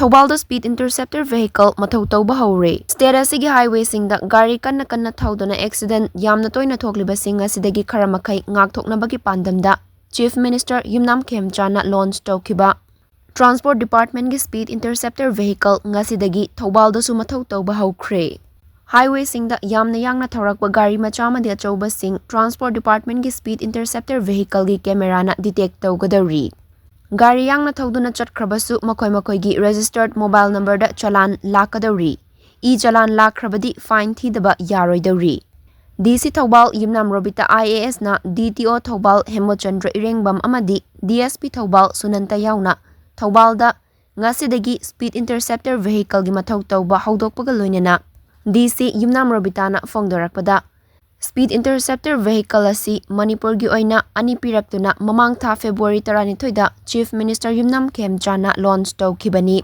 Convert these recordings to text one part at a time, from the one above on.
Thoubal speed interceptor vehicle mathau tauba hore. State asigi highway singda gari kanna thauduna accident yamna toina thokliba singa sidagi khara makai ngakthoknabagi pandamda Chief Minister Yumnam Khemchana launch taukiba. Transport Department gi speed interceptor vehicle ngasidagi Thoubal dasu mathau tauba haukhre. Highway singda yamna yangna thorakba gari macha amadi achauba sing Transport Department gi speed interceptor vehicle gi camera na detect taugadari. Gari yangna thauduna chatkhrabasu makoi gi registered mobile number da chalan lakadari. Chalan lakrabadi fine thidaba yaroidari. DC Thoubal Yumnam Robita IAS na DTO Thoubal Hemochandra Irengbam amadi DSP Thoubal Sunanta yauna Thoubal da ngasidagi speed interceptor vehicle gi mathau tauba haudokpaga loinena DC Yumnam Robita na fongdorakpada speed interceptor vehicle asi Manipur gi oina ani piraktuna mamang tha February 12 da Chief Minister Yumnam Khemchana launch taukhibani.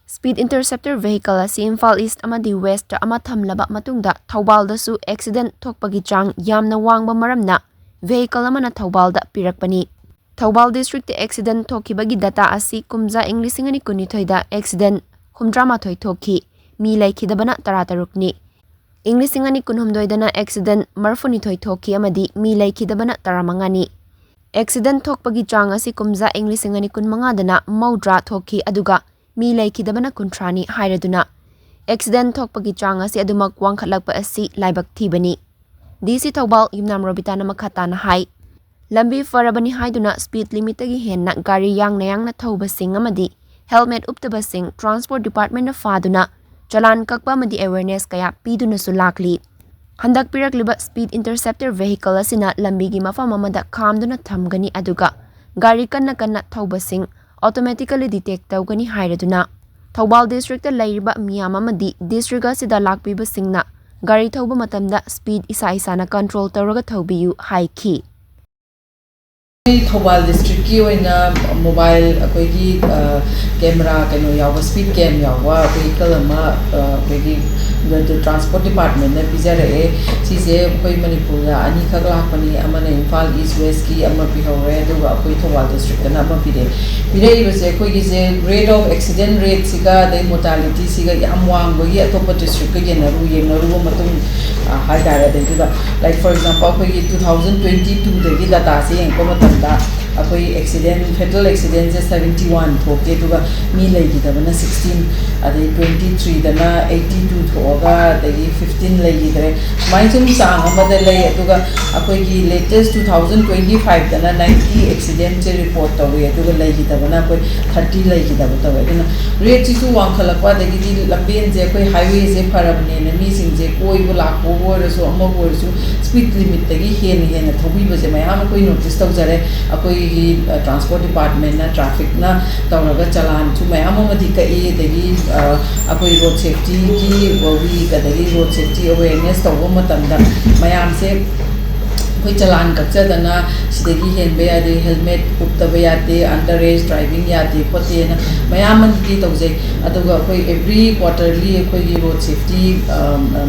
Speed interceptor vehicle asi Imphal East amadi West ama thamlaba matungda Thoubal dasu accident thokpagi chang yamna wangba maramna vehicle amana Thoubal da pirakpani. Thoubal district accident thokibagi data asi kumza Englishingani kunithoi da accident humdrama thoi thokhi mi laikhidabana taratarukni. Englishingani kunhumdoi dana accident marfuni thoi thokhi amadi mi laikhidabana taramangani. Accident thokpagi chang asi kumza Englishingani kunmanga dana maudra thokhi aduga mi laikhidabana kuntrani hairaduna accident thokpagi chang asi adumak wangkhatlakpa asi laibak thibani. DC Thoubal Yumnam Robita na makhatana hai lambi farabani haiduna speed limit gi henna gari yangna thauba sing amadi helmet uptaba sing Transport Department na faduna chalan kakpa amadi awareness kaya piduna sulakli. Handak pirakliba speed interceptor vehicle asina lambi gi mafam amada khamduna thamgani aduga gari kanna thauba sing automatically detect tawgani hairaduna Thoubal district lairiba miyam amadi district asida lakpiba singna gari thauba matamda speed isa na control tawraga thaubiyu haiki. Thoubal district ki oina mobile akoigi camera kano yawa speed cam yawa vehicle ama akoigi the Transport Department na pizare sise koi Manipur da ani khak lakpani amana Imphal East West ki ama pihore aduga akoi Thoubal district na ama pire base koi gi rate of accident rate siga the mortality siga yam wang bagi atopa district ka yenaru matung haidara de like for example koi 2022 da gi data se yang komatanda akoi accident fatal accident 71 thoke duga mi legi da bana 16 ade 23 dana 82 thoga dagi 15 legi dre mai chum sang amada lei duga akoi gi latest 2025 dana 90 accident che report tawe duga legi da bana akoi 30 legi da tawe dana rate chu wang khalakwa dagi di lamben je akoi highway je farabne na mi sing je koi bu lakbo bo reso amma bo reso speed limit dagi hen thobi baje mai am koi notice tawjare akoi Transport Department na traffic na tawraga chalan chu mai amamadi ka dagi akoi road safety ki we kadagi road safety awareness tawba matamda mayam se koi chalan kakchadana sidagi henbe yade helmet uptaba yade underage driving yade khote na mayam ki tawje aduga koi every quarterly koi road safety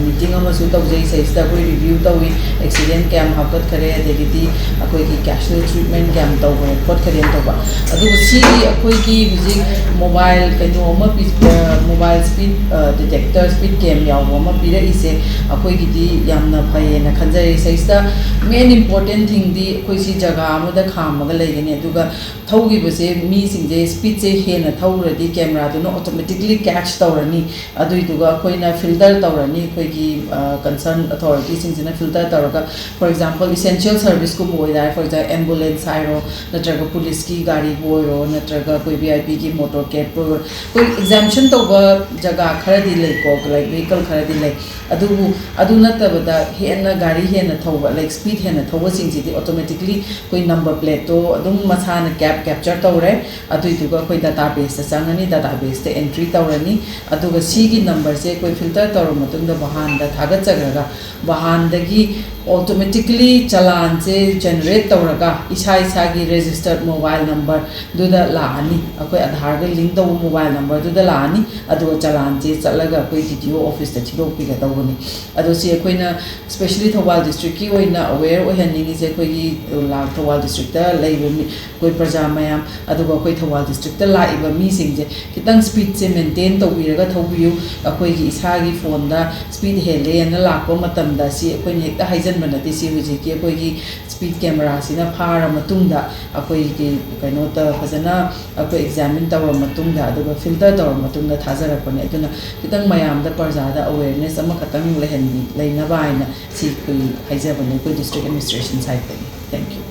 meeting amasu tawje saista koi review tawi accident cam hakat khare adegi akoi ki casualty treatment cam tawba khot khare tawba aduga si akoi ki music mobile kaino ama mobile speed detector speed cam yawa ma pira ise akoi ki di yamna phaye na khanjare saista main important thing di koi si jaga amada khamaga leigani aduga thaugi base mi singje speed se hena thauradi camera do automatically catch tawrani adui duga koina filter tawrani koi ki concern authority singjina filter tawraga for example essential service ko boy da for example ambulance airo natraga police ki gari boy ro natraga koi VIP ki motor cab pro koi exemption tawba jaga khara di lei ko like vehicle khara di lei adu natabada hena gari hena thauba like speed hena thauba singji di automatically koi number plate to adum masana capture tawre adu duga koi database changani database te entry tawrani aduga c gi number se koi filter tawra matunda bahan da thaga chagraga bahan dagi automatically chalan se generate tawraga isa gi registered mobile number duda laani akoi aadhar ga link taw mobile number duda laani adu chalan se chalaga koi DTO office ta thidok pi ga tawni adu se koina especially Thoubal district ki oina aware ohaningi se koi gi Thoubal district ta laibu koi praja mayam aduga koi Thoubal district ta laiba mi singje kitang speed se ꯁꯤꯁꯦ maintain ꯇꯧꯕꯤꯔꯒ ꯊꯧꯕꯤꯌꯨ ꯑꯩꯈꯣꯏꯒꯤ ꯏꯁꯥꯒꯤ ꯐꯣꯟꯗ speed ꯍꯦꯜꯂꯦꯅ ꯂꯥꯛꯄ ꯃꯇꯝꯗ ꯁꯤ ꯑꯩꯈꯣꯏꯅ ꯍꯦꯛꯇ ꯍꯥꯏꯖꯟꯕ ꯅꯠꯇꯦ ꯁꯤ ꯍꯧꯖꯤꯛꯀꯤ ꯑꯩꯈꯣꯏꯒꯤ ꯁ꯭ꯄꯤꯗ ꯀꯦꯃꯦꯔꯥꯁꯤꯅ ꯐꯥꯔ ꯃꯇꯨꯡꯗ ꯑꯩꯈꯣꯏꯒꯤ ꯀꯩꯅꯣꯇ ꯐꯖꯅ ꯑꯩꯈꯣꯏ ꯑꯦꯛꯖꯥꯃꯤꯟ ꯇꯧꯔ ꯃꯇꯨꯡꯗ ꯑꯗꯨꯒ ꯐꯤꯜꯇꯔ ꯇꯧꯔ ꯃꯇꯨꯡꯗ ꯊꯥꯖꯔꯛꯄꯅꯦ ꯑꯗꯨꯅ ꯈꯤꯇꯪ ꯃꯌꯥꯝꯗ ꯄ꯭ꯔꯖꯥꯗ ꯑꯋꯦꯔꯅꯦꯁ ꯑꯃꯈꯛꯇꯪ ꯂꯩꯅꯕ ꯍꯥꯏꯅ ꯁꯤ ꯑꯩꯈꯣꯏ ꯍꯥꯏꯖꯕꯅꯦ ꯑꯩꯈꯣꯏ ꯗꯤꯁꯇ꯭ꯔꯤꯛ ꯑꯦꯗꯃꯤꯅꯤꯁꯇ꯭ꯔꯦꯁꯟ ꯁꯥꯏꯠꯇꯒꯤ ꯊꯦꯡꯛ ꯌꯨ